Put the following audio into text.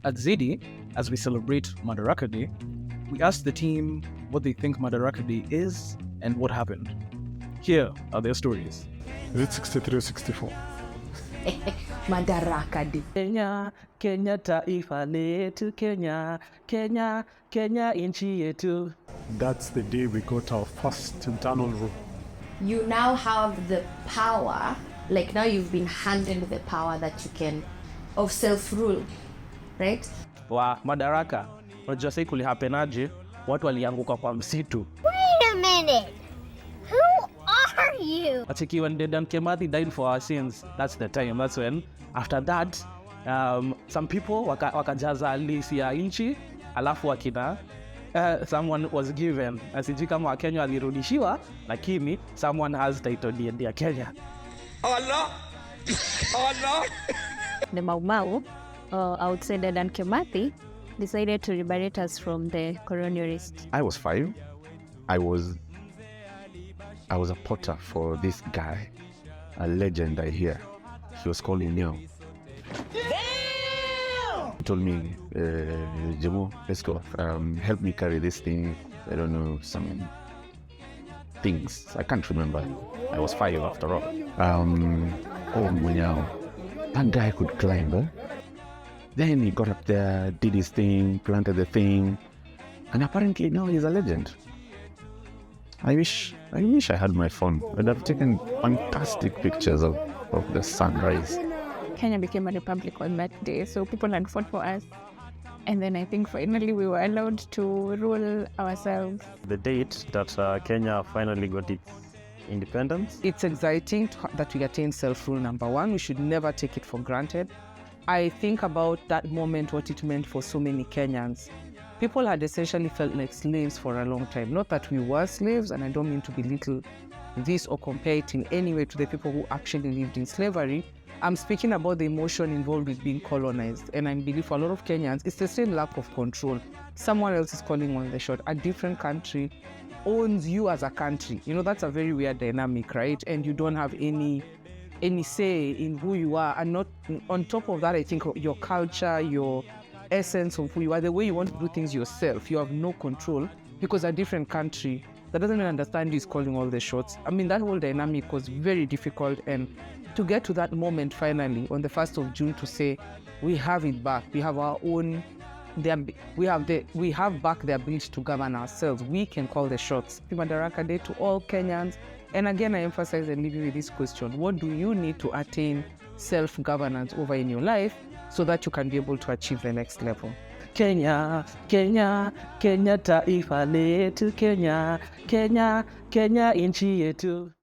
At Zidi, as we celebrate Madaraka Day, we asked the team what they think Madaraka Day is and what happened. Here are their stories. Is it 63 or 64? Madaraka Day. Kenya, Kenya taifa letu, Kenya, Kenya, Kenya inchi yetu. That's the day we got our first internal rule. You now have the power, like now you've been handed the power that you can, of self-rule, right? Wa Madaraka, unajua sai kulihapenaje, watu walianguka kwa msitu. Wait a minute. Who are you? Achiki when Dedan Kimathi died for our sins, that's the time. That's when, after that, some people wakajaza list ya inchi, alafu wakina, someone was given. Asiji kama Wakenya walirudishiwa, lakini someone has title deed ya Kenya. Allah! Allah! The Mau Mau, outside Dedan Kimathi, decided to liberate us from the colonialists. I was 5. I was a potter for this guy, a legend I hear. He was called Inyao. He told me, Jamo, let's go. Help me carry this thing. I don't know, some things. I can't remember. I was 5 after all. Munyao. That guy could climb, eh? Then he got up there, did his thing, planted the thing, and apparently now he's a legend. I wish I had my phone. I'd have taken fantastic pictures of the sunrise. Kenya became a republic on that day, so people had fought for us. And then I think finally we were allowed to rule ourselves. The date that Kenya finally got its independence. It's exciting that we attain self-rule, number one. We should never take it for granted. I think about that moment, what it meant for so many Kenyans. People had essentially felt like slaves for a long time. Not that we were slaves, and I don't mean to belittle this or compare it in any way to the people who actually lived in slavery. I'm speaking about the emotion involved with being colonized. And I believe for a lot of Kenyans, it's the same lack of control. Someone else is calling on the shot. A different country owns you as a country. You know, that's a very weird dynamic, right? And you don't have any say in who you are. And not on top of that, I think your culture, your essence of who you are, the way you want to do things yourself, you have no control because a different country that doesn't even understand you is calling all the shots. I mean, that whole dynamic was very difficult, and to get to that moment finally on the 1st of June to say, we have it back, we have our own, we have back the ability to govern ourselves, we can call the shots. Madaraka Day to all Kenyans. And again, I emphasize and leave you with this question: what do you need to attain self-governance over in your life so that you can be able to achieve the next level? Kenya, Kenya, Kenya taifa letu, Kenya, Kenya, Kenya inchi yetu.